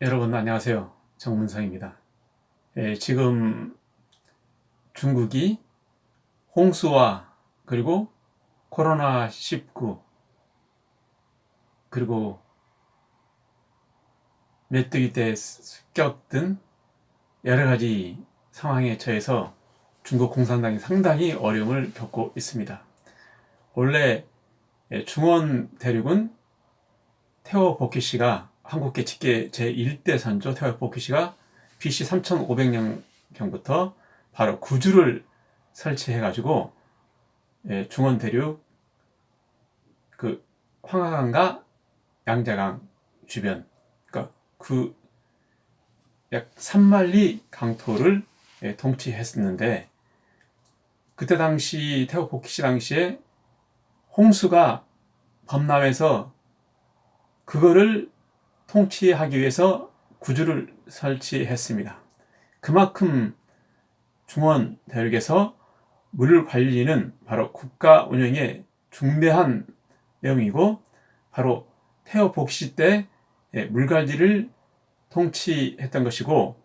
여러분 안녕하세요. 정문성입니다. 지금 중국이 홍수와 그리고 코로나19 그리고 메뚜기 떼 습격 등 여러 가지 상황에 처해서 중국 공산당이 상당히 어려움을 겪고 있습니다. 원래 중원 대륙은 태호 복희씨가 한국계 직계 제1대 선조 태호 복희씨가 BC 3500년경부터 바로 구주를 설치해가지고 중원 대륙 그 황하강과 양자강 주변 그러니까 그 약 3만리 강토를 통치했었는데, 그때 당시 태호 복희씨 당시에 홍수가 범람해서 그거를 통치하기 위해서 구주를 설치했습니다. 그만큼 중원 대륙에서 물 관리는 바로 국가 운영의 중대한 내용이고, 바로 태호 복시 때 물 관리를 통치했던 것이고,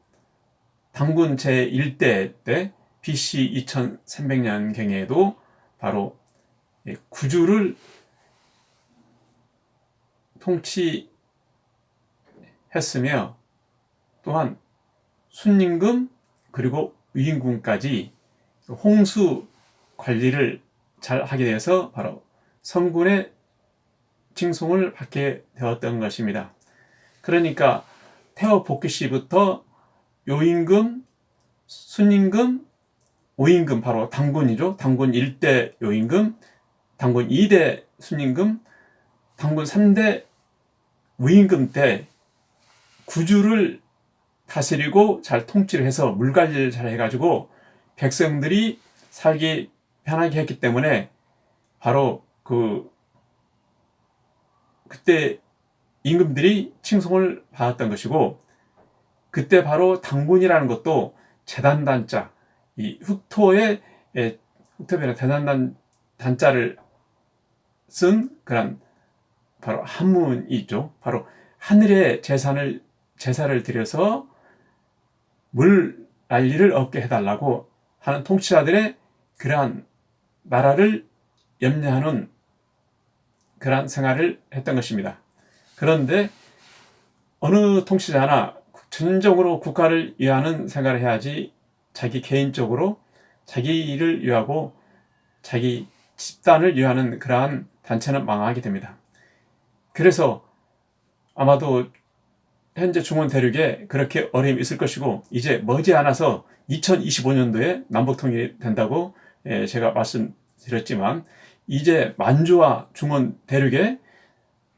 당군 제1대 때 BC 2300년경에도 바로 구주를 통치했으며, 또한 순임금 그리고 위임금까지 홍수 관리를 잘 하게 되어서 바로 성군의 칭송을 받게 되었던 것입니다. 그러니까 태호 복희씨부터 요임금, 순임금, 오임금, 바로 당군이죠. 당군 1대 요임금, 당군 2대 순임금, 당군 3대 위임금 때 구주를 다스리고 잘 통치를 해서 물 관리를 잘 해가지고 백성들이 살기 편하게 했기 때문에 바로 그때 임금들이 칭송을 받았던 것이고, 그때 바로 당군이라는 것도 재단단자, 이 흑토에 흑토변에 재단단자를 쓴 그런 바로 한문이 있죠. 바로 하늘의 제사를 드려서 물 난리를 없게 해달라고 하는 통치자들의 그러한 나라를 염려하는 그러한 생활을 했던 것입니다. 그런데 어느 통치자나 전적으로 국가를 위하는 생활을 해야지, 자기 개인적으로 자기를 위하고 자기 집단을 위하는 그러한 단체는 망하게 됩니다. 그래서 아마도 현재 중원 대륙에 그렇게 어려움이 있을 것이고, 이제 머지않아서 2025년도에 남북통일이 된다고 제가 말씀드렸지만, 이제 만주와 중원 대륙에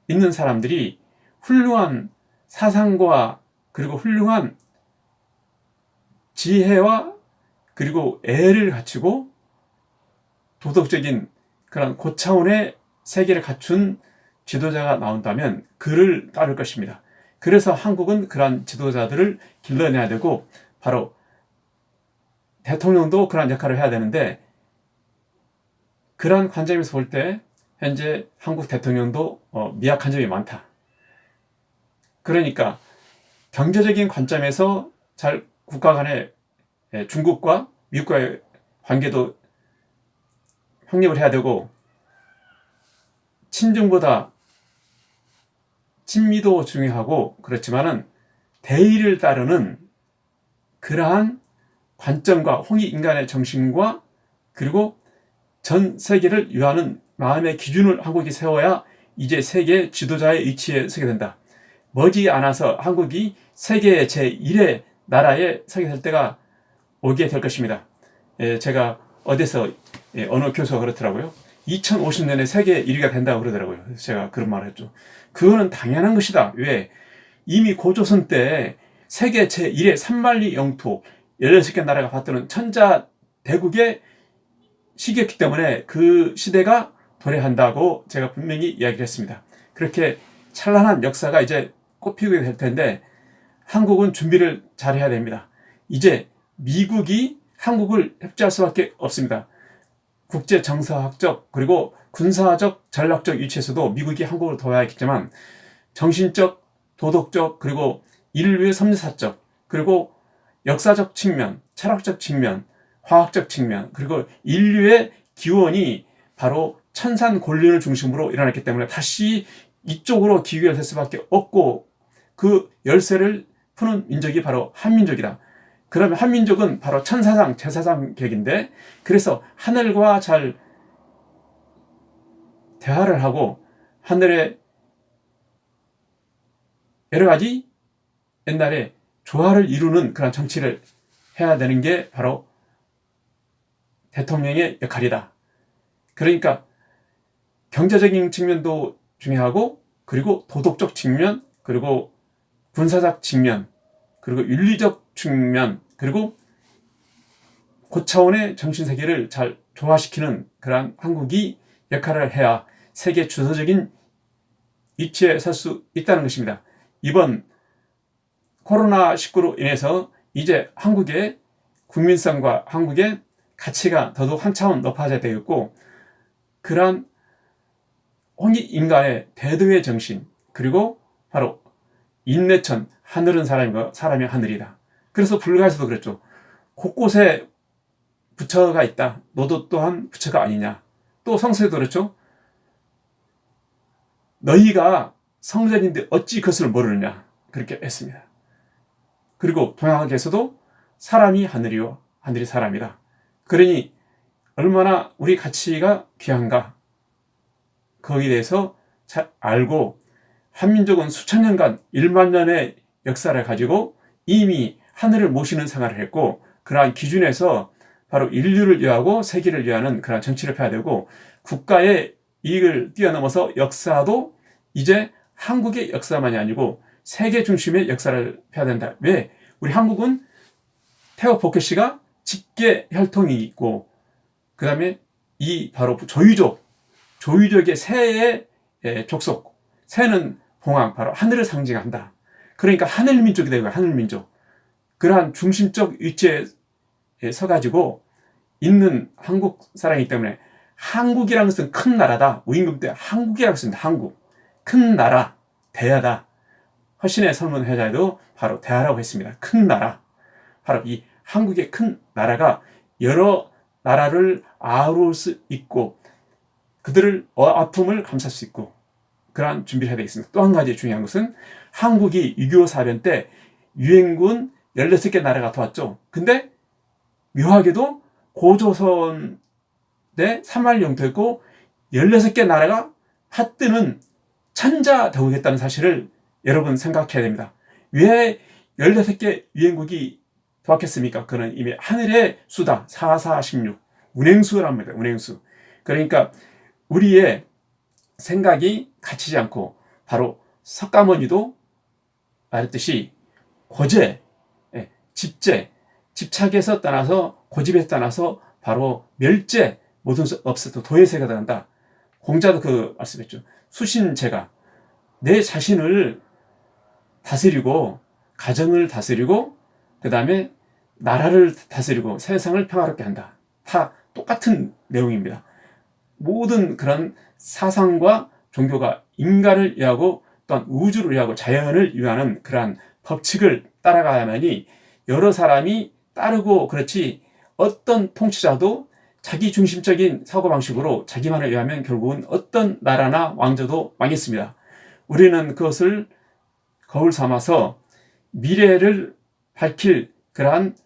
있는 사람들이 훌륭한 사상과 그리고 훌륭한 지혜와 그리고 애를 갖추고 도덕적인 그런 고차원의 세계를 갖춘 지도자가 나온다면 그를 따를 것입니다. 그래서 한국은 그러한 지도자들을 길러내야 되고, 바로 대통령도 그러한 역할을 해야 되는데, 그러한 관점에서 볼 때 현재 한국 대통령도 미약한 점이 많다. 그러니까 경제적인 관점에서 잘 국가 간의 중국과 미국과의 관계도 확립을 해야 되고, 친중보다 친미도 중요하고, 그렇지만은 대의를 따르는 그러한 관점과 홍익인간의 정신과 그리고 전 세계를 위하는 마음의 기준을 한국이 세워야 이제 세계 지도자의 위치에 서게 된다. 머지않아서 한국이 세계 제1의 나라에 서게 될 때가 오게 될 것입니다. 제가 어디서 어느 교수가 그렇더라고요. 2050년에 세계 1위가 된다고 그러더라고요. 그래서 제가 그런 말을 했죠. 그거는 당연한 것이다. 왜? 이미 고조선 때 세계 제1의 3만리 영토 16개 나라가 받드는 천자대국의 시기였기 때문에 그 시대가 도래한다고 제가 분명히 이야기를 했습니다. 그렇게 찬란한 역사가 이제 꽃피우게 될 텐데, 한국은 준비를 잘해야 됩니다. 이제 미국이 한국을 협조할 수밖에 없습니다. 국제 정서학적 그리고 군사적 전략적 위치에서도 미국이 한국을 도와야겠지만, 정신적, 도덕적 그리고 인류의 섭리사적, 그리고 역사적 측면, 철학적 측면, 화학적 측면, 그리고 인류의 기원이 바로 천산 권륜을 중심으로 일어났기 때문에 다시 이쪽으로 기결될 수밖에 없고, 그 열쇠를 푸는 민족이 바로 한민족이다. 그러면 한민족은 바로 천사상, 제사상 격인데, 그래서 하늘과 잘 대화를 하고 하늘의 여러 가지 옛날에 조화를 이루는 그런 정치를 해야 되는 게 바로 대통령의 역할이다. 그러니까 경제적인 측면도 중요하고, 그리고 도덕적 측면, 그리고 군사적 측면, 그리고 윤리적 측면, 그리고 고차원의 정신세계를 잘 조화시키는 그러한 한국이 역할을 해야 세계 주도적인 위치에 설 수 있다는 것입니다. 이번 코로나19로 인해서 이제 한국의 국민성과 한국의 가치가 더더욱 한 차원 높아져야 되겠고, 그러한 홍익인간의 대도의 정신, 그리고 바로 인내천, 하늘은 사람이고 사람이 하늘이다. 그래서 불가에서도 그랬죠. 곳곳에 부처가 있다. 너도 또한 부처가 아니냐. 또 성서에도 그렇죠. 너희가 성전인데 어찌 그것을 모르느냐. 그렇게 했습니다. 그리고 동양학에서도 사람이 하늘이요, 하늘이 사람이다. 그러니 얼마나 우리 가치가 귀한가, 거기에 대해서 잘 알고, 한민족은 수천 년간 1만 년의 역사를 가지고 이미 하늘을 모시는 생활을 했고, 그러한 기준에서 바로 인류를 위하고 세계를 위하는 그런 정치를 펴야 되고, 국가의 이익을 뛰어넘어서 역사도 이제 한국의 역사만이 아니고 세계 중심의 역사를 펴야 된다. 왜? 우리 한국은 태호 복해씨가 직계 혈통이 있고, 그 다음에 이 바로 조유족의 새의 족속, 새는 봉황, 바로 하늘을 상징한다. 그러니까 하늘민족이 되고, 하늘민족. 그러한 중심적 위치에 서가지고 있는 한국 사람이기 때문에, 한국이라는 것은 큰 나라다. 우임금 때 한국이라고 했습니다. 한국. 큰 나라, 대하다. 허신의 설문 회자에도 바로 대하라고 했습니다. 큰 나라. 바로 이 한국의 큰 나라가 여러 나라를 아우를 수 있고, 그들을 아픔을 감쌀 수 있고, 그러한 준비를 해야 되겠습니다. 또 한 가지 중요한 것은, 한국이 6.25 사변 때 유엔군 16개 나라가 도왔죠. 근데 묘하게도 고조선의 사말 영토였고, 16개 나라가 받드는 천자대국이었다는 사실을 여러분 생각해야 됩니다. 왜 16개 유엔국이 도왔겠습니까? 그는 이미 하늘의 수다, 4416, 운행수란 말입니다. 운행수. 그러니까 우리의 생각이 갇히지 않고, 바로 석가모니도 말했듯이 고제, 집제, 집착에서 떠나서, 고집에서 떠나서 바로 멸제, 모든 수 없어도 도예세가 된다. 공자도 그 말씀했죠. 수신제가 내 자신을 다스리고, 가정을 다스리고, 그 다음에 나라를 다스리고 세상을 평화롭게 한다. 다 똑같은 내용입니다. 모든 그런 사상과 종교가 인간을 위하고, 또한 우주를 위하고 자연을 위하는 그러한 법칙을 따라가야만이 여러 사람이 따르고, 그렇지 어떤 통치자도 자기 중심적인 사고방식으로 자기만을 위하면 결국은 어떤 나라나 왕조도 망했습니다. 우리는 그것을 거울 삼아서 미래를 밝힐 그러한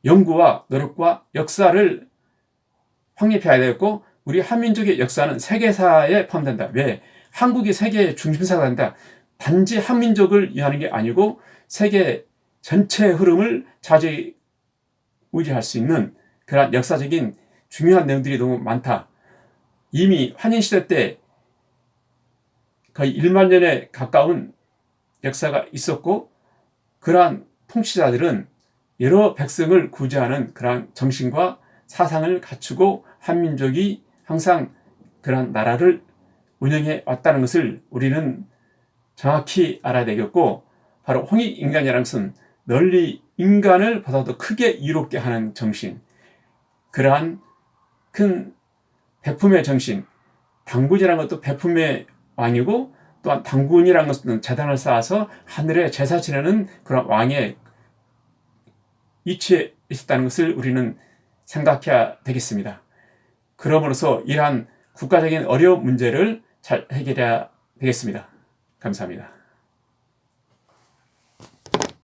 연구와 노력과 역사를 확립해야 되겠고, 우리 한민족의 역사는 세계사에 포함된다. 왜? 한국이 세계의 중심사가 된다. 단지 한민족을 위하는 게 아니고 세계 전체의 흐름을 좌지우지할 수 있는 그런 역사적인 중요한 내용들이 너무 많다. 이미 환인시대 때 거의 1만 년에 가까운 역사가 있었고, 그러한 통치자들은 여러 백성을 구제하는 그러한 정신과 사상을 갖추고 한민족이 항상 그러한 나라를 운영해 왔다는 것을 우리는 정확히 알아야 되겠고, 바로 홍익인간이라는 것은 널리 인간을 보다도 크게 이롭게 하는 정신, 그러한 큰 베품의 정신, 당군이라는 것도 베품의 왕이고, 또한 당군이라는 것은 재단을 쌓아서 하늘에 제사 지내는 그런 왕의 위치에 있었다는 것을 우리는 생각해야 되겠습니다. 그러므로서 이러한 국가적인 어려운 문제를 잘 해결해야 되겠습니다. 감사합니다.